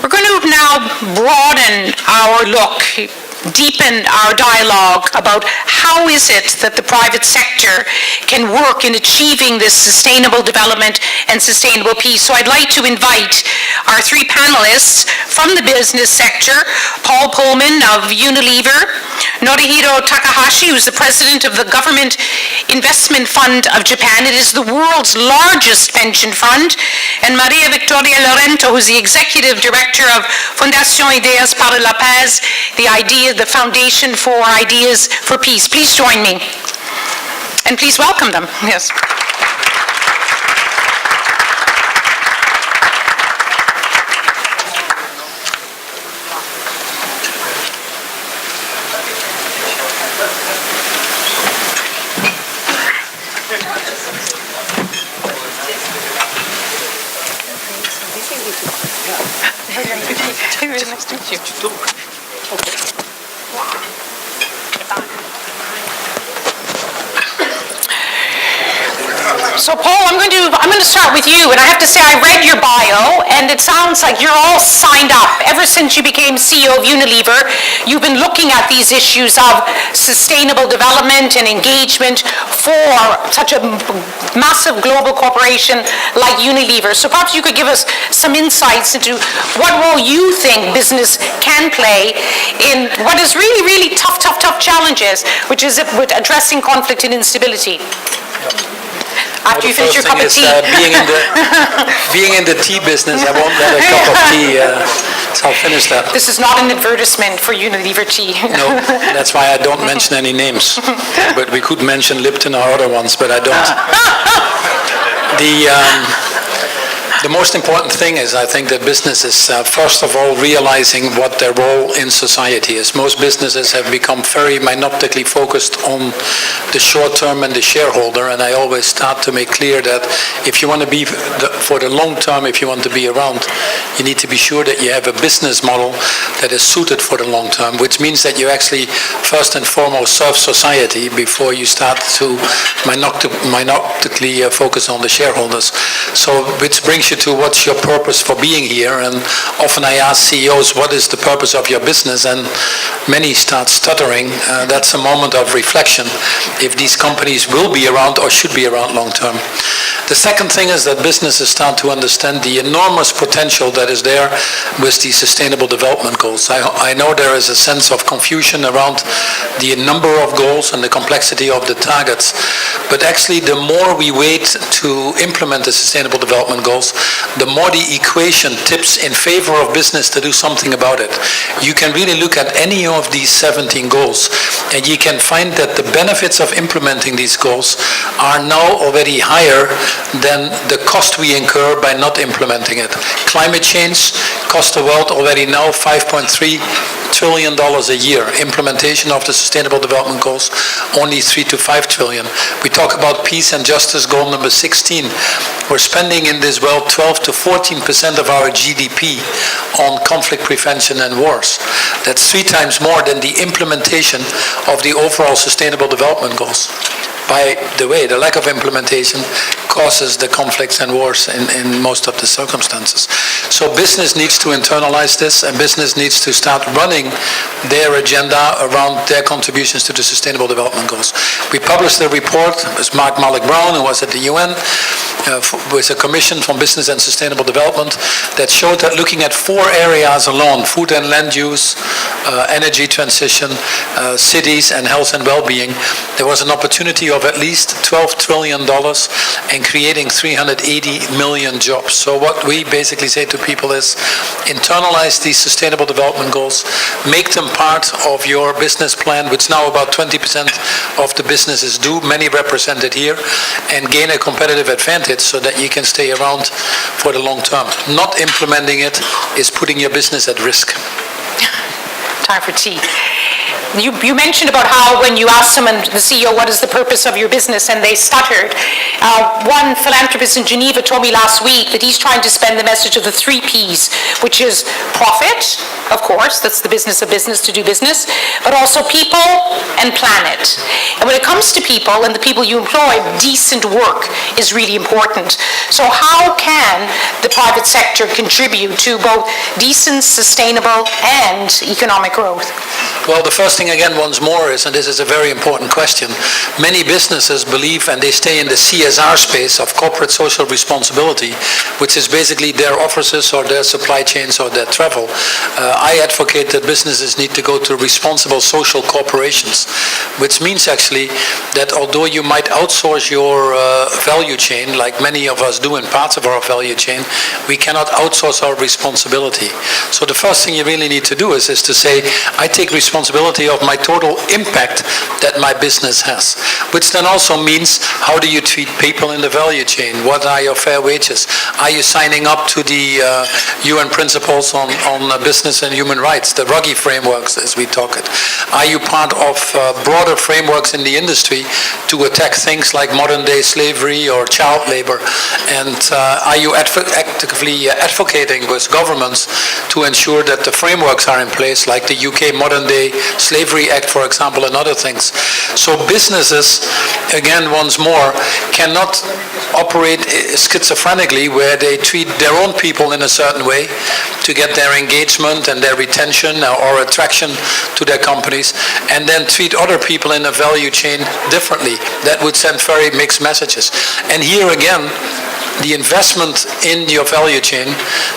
We're going to now broaden our look, deepen our dialogue about how is it that the private sector can work in achieving this sustainable development and sustainable peace. So I'd like to invite our three panelists from the business sector: Paul Pullman of Unilever, Norihiro Takahashi, who's the president of the Government Investment Fund of Japan. It is the world's largest pension fund. And Maria Victoria Lorento, who's the executive director of Fundación Ideas para la Paz, the Foundation for Ideas for Peace. Please join me. And please welcome them. Yes. Nice to meet you. So Paul, I'm going to start with you, and I have to say I read your bio, and it sounds like you're all signed up. Ever since you became CEO of Unilever, you've been looking at these issues of sustainable development and engagement for such a massive global corporation like Unilever. So perhaps you could give us some insights into what role you think business can play in what is really, really tough challenges, which is with addressing conflict and instability. After you finish your cup of tea. Being in the tea business, I won't let a cup of tea, so I'll finish that. This is not an advertisement for Unilever tea. No, that's why I don't mention any names. But we could mention Lipton or other ones, but I don't. The most important thing is, I think, that businesses, first of all, realizing what their role in society is. Most businesses have become very myopically focused on the short term and the shareholder, and I always start to make clear that if you want to be, for the long term, if you want to be around, you need to be sure that you have a business model that is suited for the long term, which means that you actually, first and foremost, serve society before you start to myopically focus on the shareholders. So, which brings you to what's your purpose for being here, and often I ask CEOs, what is the purpose of your business, and many start stuttering. That's a moment of reflection if these companies will be around or should be around long term. The second thing is that businesses start to understand the enormous potential that is there with the Sustainable Development Goals. I know there is a sense of confusion around the number of goals and the complexity of the targets, but actually the more we wait to implement the Sustainable Development Goals, the more the equation tips in favor of business to do something about it. You can really look at any of these 17 goals, and you can find that the benefits of implementing these goals are now already higher than the cost we incur by not implementing it. Climate change costs the world already now $5.3 trillion a year. Implementation of the Sustainable Development Goals, only 3 to 5 trillion. We talk about peace and justice goal number 16. We're spending in this world 12 to 14% of our GDP on conflict prevention and wars. That's 3 times more than the implementation of the overall Sustainable Development Goals. By the way, the lack of implementation causes the conflicts and wars in most of the circumstances. So business needs to internalize this, and business needs to start running their agenda around their contributions to the Sustainable Development Goals. We published a report, it was Mark Malik Brown, who was at the UN, with a commission from Business and Sustainable Development, that showed that looking at 4 areas alone, food and land use, energy transition, cities, and health and well-being, there was an opportunity of at least $12 trillion and creating 380 million jobs. So what we basically say to people is, internalize these Sustainable Development Goals, make them part of your business plan, which now about 20% of the businesses do, many represented here, and gain a competitive advantage so that you can stay around for the long term. Not implementing it is putting your business at risk. Time for tea. You mentioned about how when you asked someone, the CEO, what is the purpose of your business, and they stuttered. One philanthropist in Geneva told me last week that he's trying to spend the message of the 3 Ps, which is profit, of course, that's the business of business to do business, but also people and planet. And when it comes to people and the people you employ, decent work is really important. So how can the private sector contribute to both decent, sustainable, and economic growth? Well, the first thing again, once more, is, and this is a very important question, many businesses believe, and they stay in the CSR space of corporate social responsibility, which is basically their offices or their supply chains or their travel. I advocate that businesses need to go to responsible social corporations, which means actually that although you might outsource your value chain, like many of us do in parts of our value chain, we cannot outsource our responsibility. So the first thing you really need to do is to say, I take responsibility of my total impact that my business has, which then also means how do you treat people in the value chain? What are your fair wages? Are you signing up to the UN principles on business and human rights, the RUGI frameworks as we talk it? Are you part of broader frameworks in the industry to attack things like modern day slavery or child labor? And are you actively advocating with governments to ensure that the frameworks are in place, like the UK Modern Day Slavery Act, for example, and other things? So businesses, again, once more, cannot operate schizophrenically where they treat their own people in a certain way to get their engagement and their retention or attraction to their companies, and then treat other people in a value chain differently. That would send very mixed messages. And here again, the investment in your value chain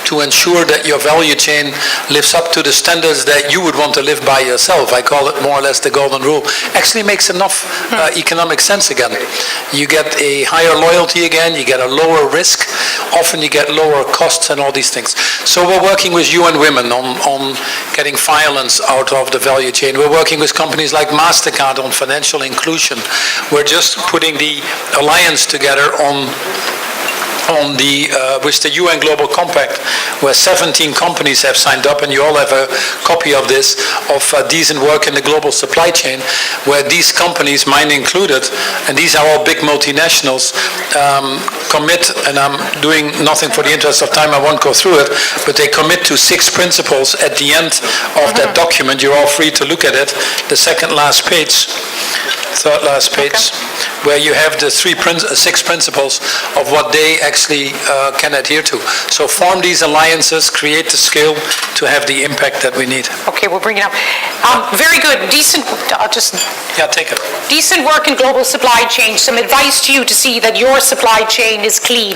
to ensure that your value chain lives up to the standards that you would want to live by yourself, I call it more or less the golden rule, actually makes enough economic sense again. You get a higher loyalty again, you get a lower risk, often you get lower costs and all these things. So we're working with UN Women on getting violence out of the value chain. We're working with companies like MasterCard on financial inclusion. We're just putting the alliance together with the UN Global Compact, where 17 companies have signed up, and you all have a copy of this, of decent work in the global supply chain, where these companies, mine included, and these are all big multinationals, commit, and I'm doing nothing for the interest of time, I won't go through it, but they commit to 6 principles at the end of that document. You're all free to look at it. The second last page, third last page, where you have the 6 principles of what they actually can adhere to. So form these alliances, create the skill to have the impact that we need. Okay, we'll bring it up. Very good. Decent, Take it. Decent work in global supply chain. Some advice to you to see that your supply chain is clean.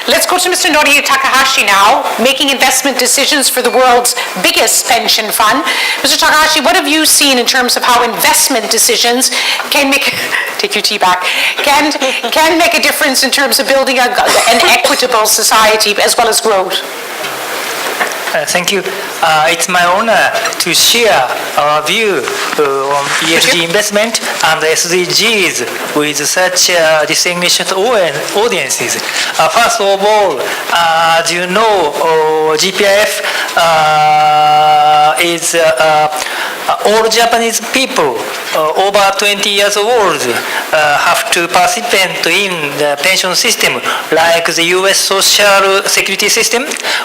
Let's go to Mr. Norio Takahashi now, making investment decisions for the world's biggest pension fund. Mr. Takahashi, what have you seen in terms of how investment decisions can make, take your tea back, can make a difference in terms of building an equitable society as well as growth? Thank you. It's my honor to share our view on ESG investment and SDGs with such distinguished audiences. First of all, as you know, GPIF is all Japanese people over 20 years old have to participate in the pension system like the US Social Security system.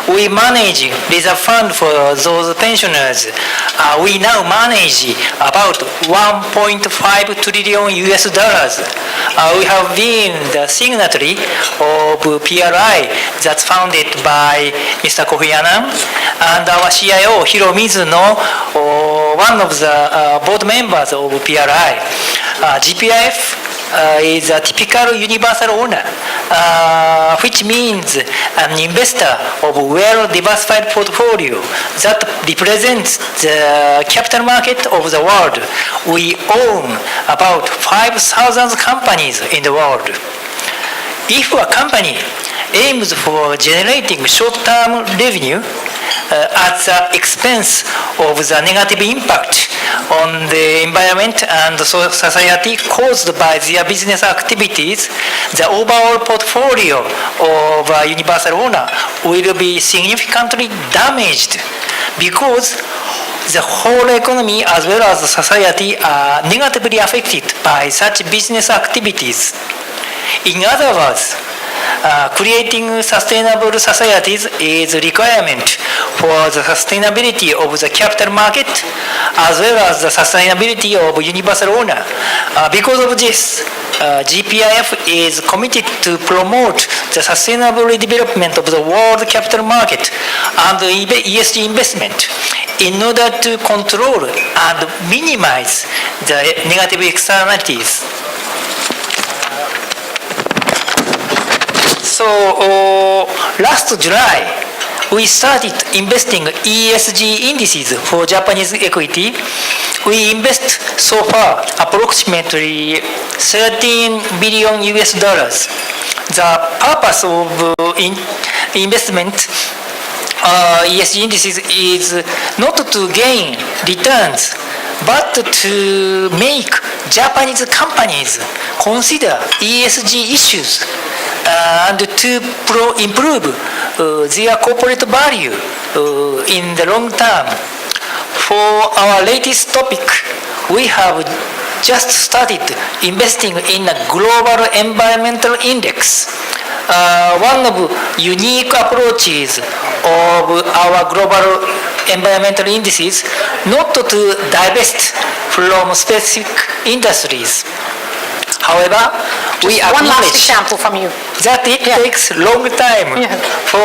We manage reserve fund for those pensioners. We now manage about 1.5 trillion US dollars. We have been the signatory of PRI that's founded by Mr. Kofi Annan, and our CIO Hiro Mizuno, one of the board members of PRI. GPIF is a typical universal owner, which means an investor of a well-diversified portfolio that represents the capital market of the world. We own about 5,000 companies in the world. If a company aims for generating short-term revenue at the expense of the negative impact on the environment and society caused by their business activities, the overall portfolio of a universal owner will be significantly damaged because the whole economy as well as society are negatively affected by such business activities. In other words, creating sustainable societies is a requirement for the sustainability of the capital market as well as the sustainability of universal owner. Because of this, GPIF is committed to promote the sustainable development of the world capital market and ESG investment in order to control and minimize the negative externalities. So last July, we started investing ESG indices for Japanese equity. We invest so far approximately $13 billion US. The purpose of investment ESG indices is not to gain returns, but to make Japanese companies consider ESG issues and to improve their corporate value in the long term. For our latest topic, we have just started investing in a global environmental index. One of unique approaches of our global environmental indices not to divest from specific industries. However, we One last acknowledge example from you. that it takes long time for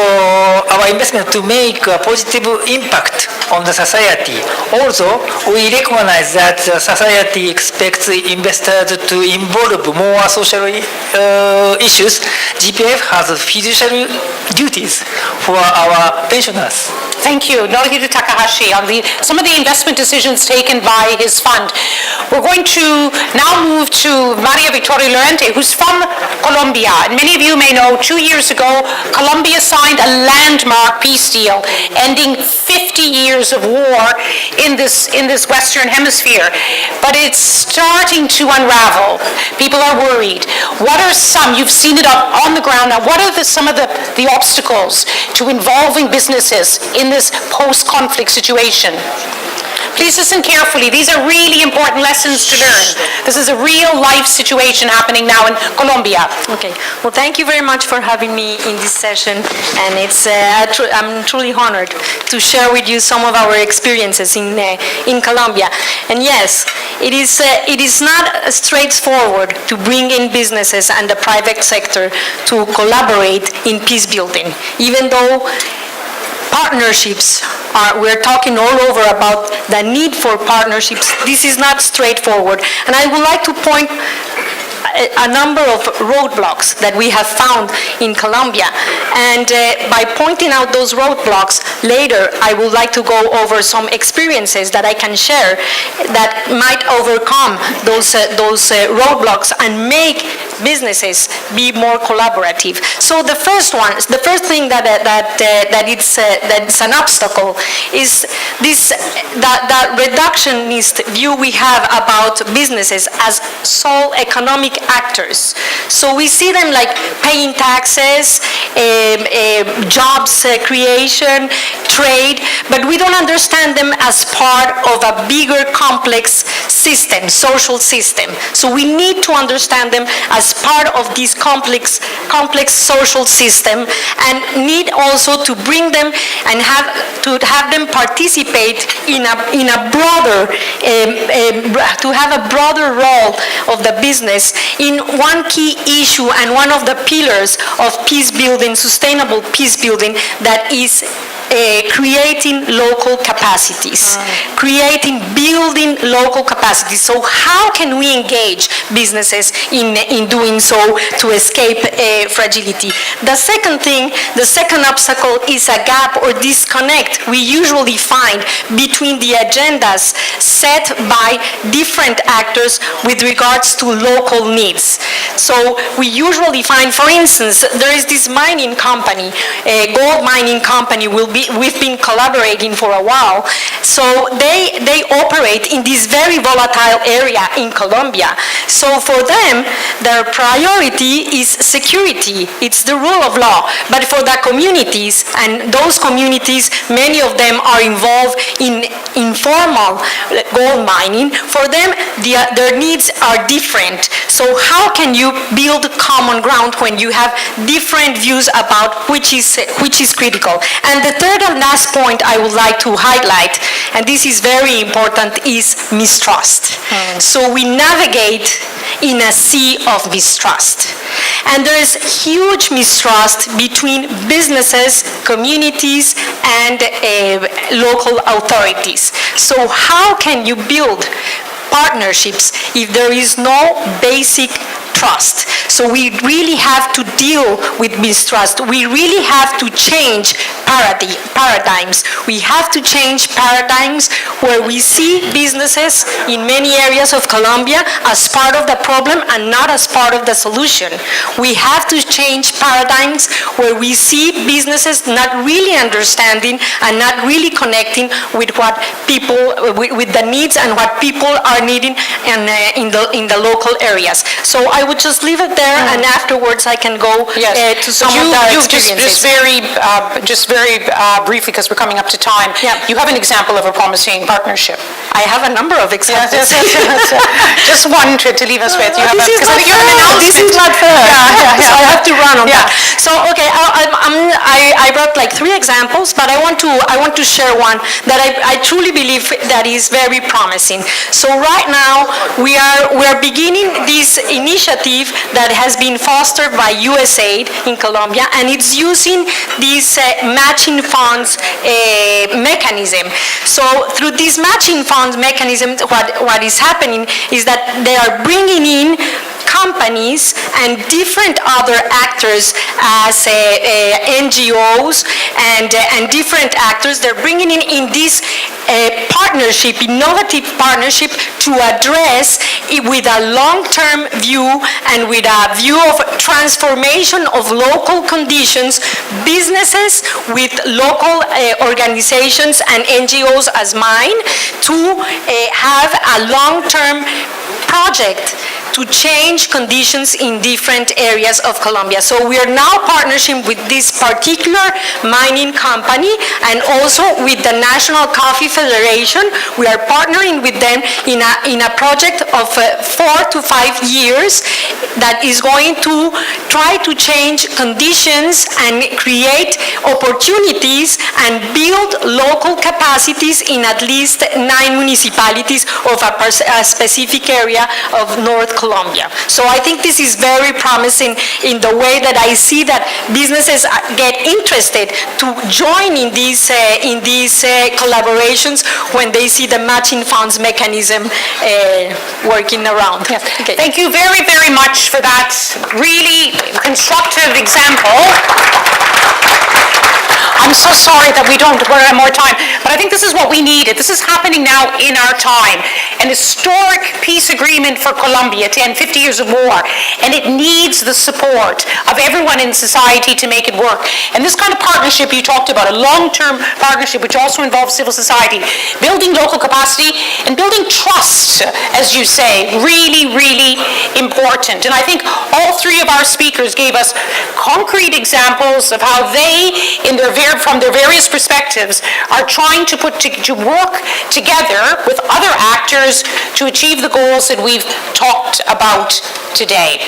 our investment to make a positive impact on the society. Also, we recognize that the society expects investors to involve more social issues. GPF has fiduciary duties for our pensioners. Thank you, Norihiro Takahashi, on some of the investment decisions taken by his fund. We're going to now move to Maria Victoria Llorente, who's from Colombia. And many of you may know, 2 years ago, Colombia signed a landmark peace deal, ending 50 years of war in this Western Hemisphere. But it's starting to unravel. People are worried. What are some, you've seen it up on the ground now, what are some of the obstacles to involving businesses in this post-conflict situation? Please listen carefully. These are really important lessons to learn. This is a real life situation happening now in Colombia. Okay. Well, thank you very much for having me in this session, and I'm truly honored to share with you some of our experiences in Colombia. And yes, it is not straightforward to bring in businesses and the private sector to collaborate in peace building, even though partnerships we're talking all over about the need for partnerships. This is not straightforward. And I would like to point a number of roadblocks that we have found in Colombia. And by pointing out those roadblocks, later I would like to go over some experiences that I can share that might overcome those roadblocks and make businesses be more collaborative. So the first thing that's an obstacle is that reductionist view we have about businesses as sole economic actors. So we see them like paying taxes, jobs creation, trade, but we don't understand them as part of a bigger complex system, social system. So we need to understand them as part of this complex social system, and need also to bring them and have them participate in a broader to have a broader role of the business in one key issue and one of the pillars of peace building, sustainable peace building, that is creating local capacities, building local capacities. So how can we engage businesses in doing so to escape fragility? The second obstacle is a gap or disconnect we usually find between the agendas set by different actors with regards to local needs. So we usually find, for instance, there is this mining company, a gold mining company will be we've been collaborating for a while. So they operate in this very volatile area in Colombia. So for them, their priority is security. It's the rule of law. But for the communities, and those communities, many of them are involved in informal gold mining, for them, their needs are different. So how can you build common ground when you have different views about which is critical? And the third and last point I would like to highlight, and this is very important, is mistrust. So we navigate in a sea of mistrust. And there is huge mistrust between businesses, communities, and local authorities. So how can you build partnerships if there is no basic trust? So we really have to deal with mistrust. We really have to change paradigms. We have to change paradigms where we see businesses in many areas of Colombia as part of the problem and not as part of the solution. We have to change paradigms where we see businesses not really understanding and not really connecting with what people, with the needs and what people are needing in the local areas. So I would just leave it there, and afterwards I can go to some of the experiences. Just very briefly, because we're coming up to time. Yeah. You have an example of a promising partnership. I have a number of examples. Just one to leave us with. You have This is because I not think you have an fair. announcement. This is not fair. Yeah. So I have to run on Yeah. that. So okay, I brought like 3 examples, but I want to share one that I truly believe that is very promising. So right now we are beginning this initiative that has been fostered by USAID in Colombia, and it's using this matching funds mechanism. So through this matching funds mechanism, what is happening is that they are bringing in companies and different other actors as NGOs and different actors. They're bringing in this partnership, innovative partnership, to address it with a long-term view and with a view of transformation of local conditions, businesses with local organizations and NGOs as mine, to have a long-term project to change conditions in different areas of Colombia. So we are now partnering with this particular mining company and also with the National Coffee Federation. We are partnering with them in a project of 4 to 5 years that is going to try to change conditions and create opportunities and build local capacities in at least 9 municipalities of a specific area of North Colombia. So I think this is very promising in the way that I see that businesses get interested to join in these collaborations when they see the matching funds mechanism working around. Yes. Okay. Thank you very, very much for that really constructive example. I'm so sorry that we don't have more time, but I think this is what we needed. This is happening now in our time. An historic peace agreement for Colombia to end 50 years of war, and it needs the support of everyone in society to make it work. And this kind of partnership you talked about, a long-term partnership which also involves civil society, building local capacity and building trust, as you say, really, really important. And I think all 3 of our speakers gave us concrete examples of how they, from their various perspectives, are trying to work together with other actors to achieve the goals that we've talked about today.